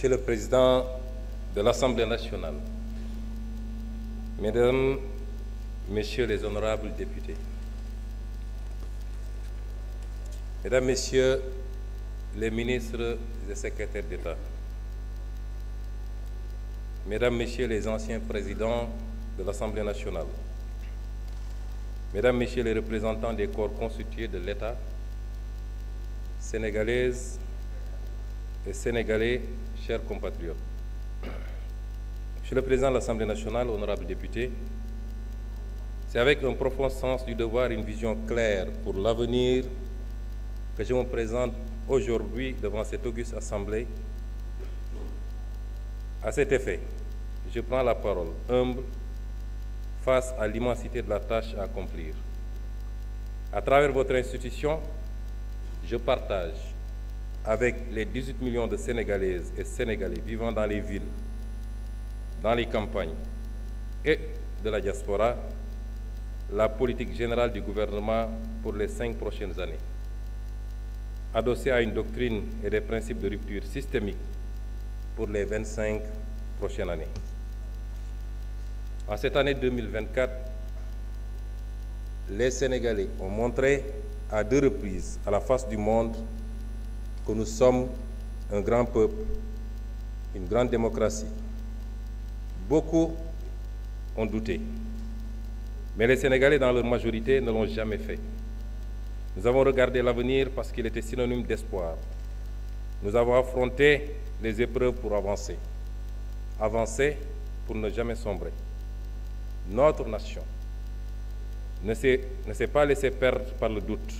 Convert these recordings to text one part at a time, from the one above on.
Monsieur le Président de l'Assemblée nationale, Mesdames, Messieurs les honorables députés, Mesdames, Messieurs les ministres et secrétaires d'État, Mesdames, Messieurs les anciens présidents de l'Assemblée nationale, Mesdames, Messieurs les représentants des corps constitués de l'État, Sénégalaises et Sénégalais, chers compatriotes. Monsieur le Président de l'Assemblée nationale, honorables députés, c'est avec un profond sens du devoir et une vision claire pour l'avenir que je me présente aujourd'hui devant cette auguste Assemblée. À cet effet, je prends la parole humble face à l'immensité de la tâche à accomplir. À travers votre institution, je partage avec les 18 millions de Sénégalaises et Sénégalais vivant dans les villes, dans les campagnes et de la diaspora, la politique générale du gouvernement pour les 5 prochaines années, adossée à une doctrine et des principes de rupture systémique pour les 25 prochaines années. En cette année 2024, les Sénégalais ont montré à 2 reprises à la face du monde que nous sommes un grand peuple, une grande démocratie. Beaucoup ont douté, mais les Sénégalais dans leur majorité ne l'ont jamais fait. Nous avons regardé l'avenir parce qu'il était synonyme d'espoir. Nous avons affronté les épreuves pour avancer. Avancer pour ne jamais sombrer. Notre nation ne s'est pas laissée perdre par le doute,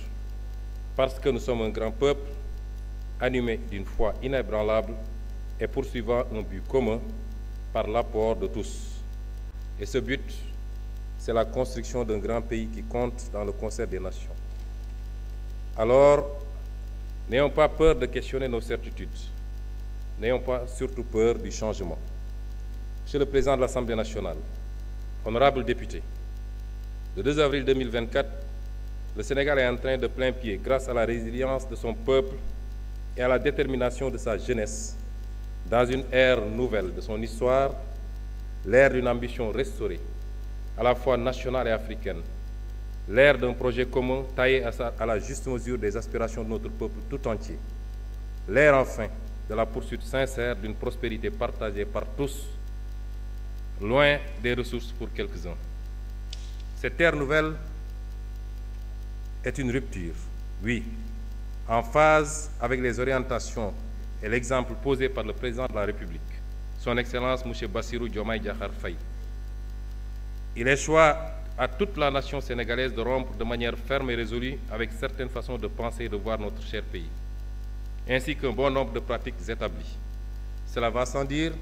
parce que nous sommes un grand peuple, animé d'une foi inébranlable et poursuivant un but commun par l'apport de tous. Et ce but, c'est la construction d'un grand pays qui compte dans le concert des nations. Alors, n'ayons pas peur de questionner nos certitudes. N'ayons pas surtout peur du changement. Monsieur le Président de l'Assemblée nationale, honorables députés, le 2 avril 2024, le Sénégal est en train de plein pied, grâce à la résilience de son peuple et à la détermination de sa jeunesse, dans une ère nouvelle de son histoire, l'ère d'une ambition restaurée, à la fois nationale et africaine, l'ère d'un projet commun taillé à la juste mesure des aspirations de notre peuple tout entier, l'ère enfin de la poursuite sincère d'une prospérité partagée par tous, loin des ressources pour quelques-uns. Cette ère nouvelle est une rupture, oui, en phase avec les orientations et l'exemple posé par le Président de la République, Son Excellence M. Bassirou Diomaye Diakhar Faye. Il échoit à toute la nation sénégalaise de rompre de manière ferme et résolue avec certaines façons de penser et de voir notre cher pays, ainsi qu'un bon nombre de pratiques établies. Cela va sans dire,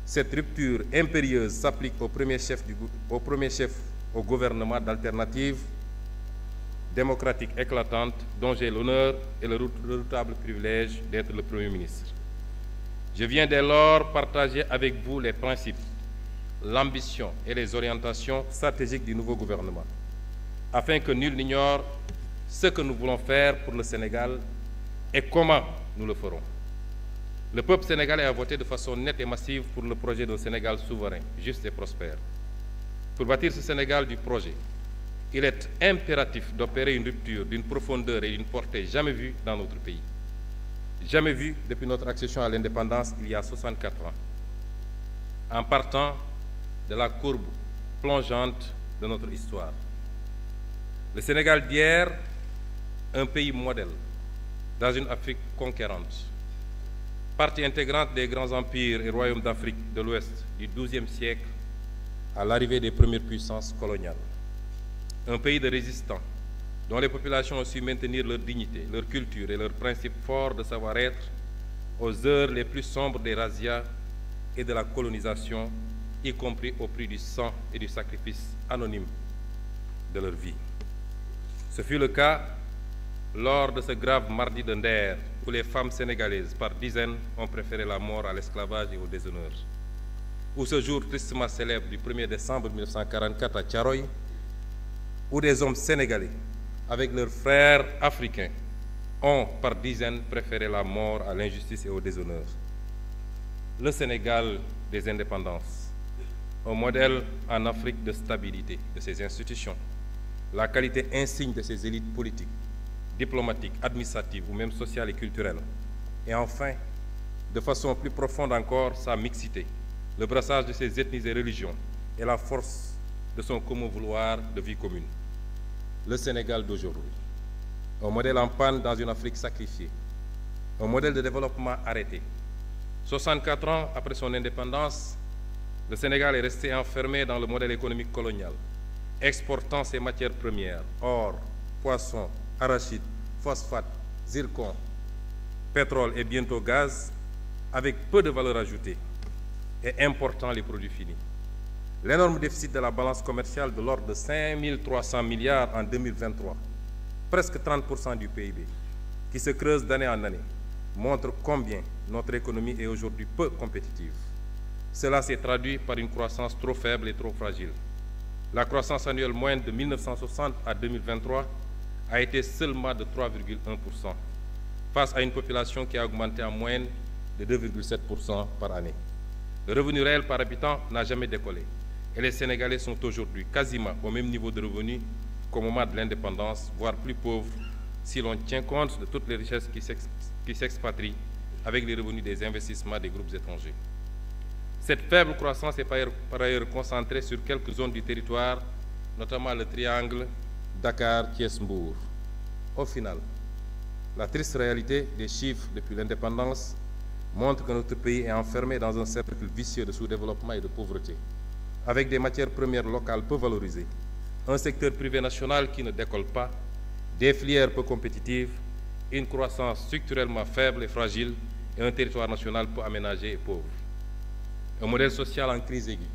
cette rupture impérieuse s'applique au premier chef au gouvernement d'alternative démocratique éclatante dont j'ai l'honneur et le redoutable privilège d'être le Premier ministre. Je viens dès lors partager avec vous les principes, l'ambition et les orientations stratégiques du nouveau gouvernement, afin que nul n'ignore ce que nous voulons faire pour le Sénégal et comment nous le ferons. Le peuple sénégalais a voté de façon nette et massive pour le projet d'un Sénégal souverain, juste et prospère. Pour bâtir ce Sénégal du projet, il est impératif d'opérer une rupture d'une profondeur et d'une portée jamais vue dans notre pays. Jamais vue depuis notre accession à l'indépendance il y a 64 ans. En partant de la courbe plongeante de notre histoire. Le Sénégal d'hier, un pays modèle dans une Afrique conquérante, partie intégrante des grands empires et royaumes d'Afrique de l'Ouest du XIIe siècle à l'arrivée des premières puissances coloniales. Un pays de résistants, dont les populations ont su maintenir leur dignité, leur culture et leurs principes forts de savoir-être aux heures les plus sombres des razzias et de la colonisation, y compris au prix du sang et du sacrifice anonyme de leur vie. Ce fut le cas lors de ce grave mardi de Nder, où les femmes sénégalaises, par dizaines, ont préféré la mort à l'esclavage et au déshonneur. Ou ce jour tristement célèbre du 1er décembre 1944 à Thiaroye, où des hommes sénégalais, avec leurs frères africains, ont par dizaines préféré la mort à l'injustice et au déshonneur. le Sénégal des indépendances, un modèle en Afrique de stabilité de ses institutions, la qualité insigne de ses élites politiques, diplomatiques, administratives ou même sociales et culturelles, et enfin, de façon plus profonde encore, sa mixité, le brassage de ses ethnies et religions et la force de son commun vouloir de vie commune. Le Sénégal d'aujourd'hui, un modèle en panne dans une Afrique sacrifiée, un modèle de développement arrêté. 64 ans après son indépendance, le Sénégal est resté enfermé dans le modèle économique colonial, exportant ses matières premières, or, poisson, arachide, phosphate, zircon, pétrole et bientôt gaz, avec peu de valeur ajoutée et important les produits finis. L'énorme déficit de la balance commerciale de l'ordre de 5 300 milliards en 2023, presque 30% du PIB, qui se creuse d'année en année, montre combien notre économie est aujourd'hui peu compétitive. Cela s'est traduit par une croissance trop faible et trop fragile. La croissance annuelle moyenne de 1960 à 2023 a été seulement de 3,1%, face à une population qui a augmenté en moyenne de 2,7% par année. Le revenu réel par habitant n'a jamais décollé et les Sénégalais sont aujourd'hui quasiment au même niveau de revenus qu'au moment de l'indépendance, voire plus pauvres si l'on tient compte de toutes les richesses qui s'expatrient avec les revenus des investissements des groupes étrangers. Cette faible croissance est par ailleurs concentrée sur quelques zones du territoire, notamment le triangle Dakar-Thiès-Mbour. Au final, la triste réalité des chiffres depuis l'indépendance montre que notre pays est enfermé dans un cercle vicieux de sous-développement et de pauvreté, avec des matières premières locales peu valorisées, un secteur privé national qui ne décolle pas, des filières peu compétitives, une croissance structurellement faible et fragile et un territoire national peu aménagé et pauvre. Un modèle social en crise aiguë,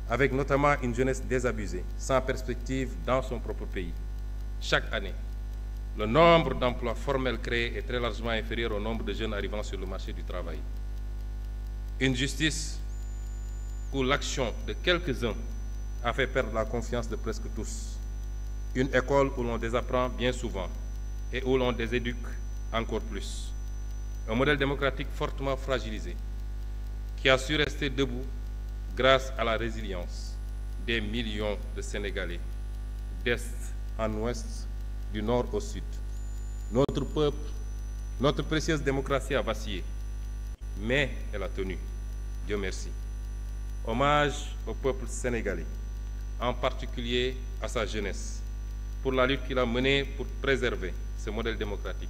avec notamment une jeunesse désabusée, sans perspective dans son propre pays. Chaque année, le nombre d'emplois formels créés est très largement inférieur au nombre de jeunes arrivant sur le marché du travail. Une justice où l'action de quelques-uns a fait perdre la confiance de presque tous. Une école où l'on désapprend bien souvent et où l'on déséduque encore plus. Un modèle démocratique fortement fragilisé qui a su rester debout grâce à la résilience des millions de Sénégalais, d'est en ouest, du nord au sud. Notre peuple, notre précieuse démocratie a vacillé, mais elle a tenu. Dieu merci. Hommage au peuple sénégalais, en particulier à sa jeunesse, pour la lutte qu'il a menée pour préserver ce modèle démocratique,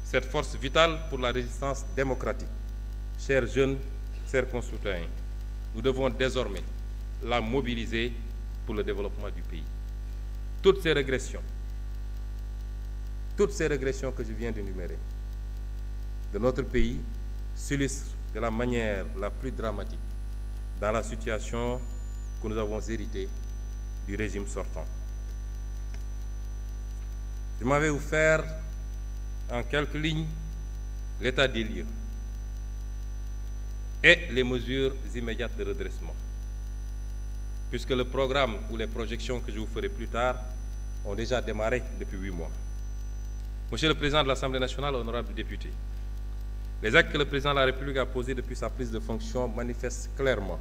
cette force vitale pour la résistance démocratique. Chers jeunes, chers concitoyens, nous devons désormais la mobiliser pour le développement du pays. Toutes ces régressions que je viens d'énumérer de notre pays s'illustrent de la manière la plus dramatique dans la situation que nous avons héritée du régime sortant. Je m'en vais vous faire en quelques lignes l'état des lieux et les mesures immédiates de redressement, puisque le programme ou les projections que je vous ferai plus tard ont déjà démarré depuis 8 mois. Monsieur le Président de l'Assemblée nationale, honorables députés, les actes que le Président de la République a posés depuis sa prise de fonction manifestent clairement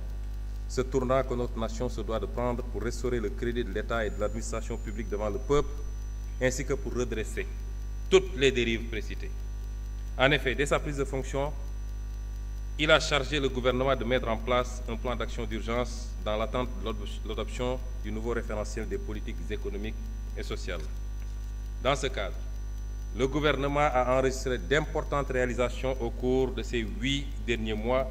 ce tournant que notre nation se doit de prendre pour restaurer le crédit de l'État et de l'administration publique devant le peuple, ainsi que pour redresser toutes les dérives précitées. En effet, dès sa prise de fonction, il a chargé le gouvernement de mettre en place un plan d'action d'urgence dans l'attente de l'adoption du nouveau référentiel des politiques économiques et sociales. Dans ce cadre, le gouvernement a enregistré d'importantes réalisations au cours de ces 8 derniers mois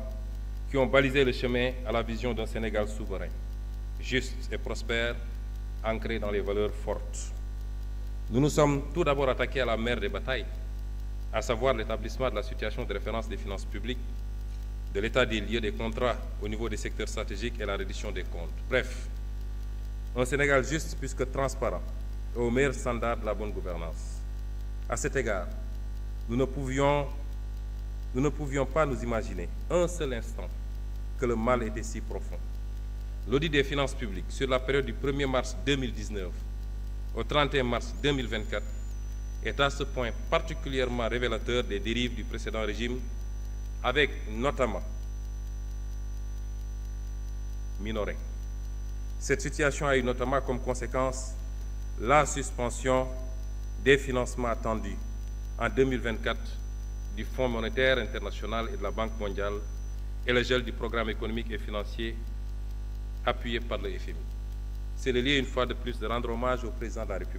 qui ont balisé le chemin à la vision d'un Sénégal souverain, juste et prospère, ancré dans les valeurs fortes. Nous nous sommes tout d'abord attaqués à la mère des batailles, à savoir l'établissement de la situation de référence des finances publiques, de l'état des lieux des contrats au niveau des secteurs stratégiques et la reddition des comptes. Bref, un Sénégal juste puisque transparent et au meilleur standard de la bonne gouvernance. À cet égard, nous ne pouvions pas nous imaginer un seul instant que le mal était si profond. L'audit des finances publiques sur la période du 1er mars 2019 au 31 mars 2024 est à ce point particulièrement révélateur des dérives du précédent régime, avec notamment minoré. Cette situation a eu notamment comme conséquence la suspension des financements attendus en 2024 du Fonds monétaire international et de la Banque mondiale et le gel du programme économique et financier appuyé par le FMI. C'est le lieu, une fois de plus, de rendre hommage au président de la République.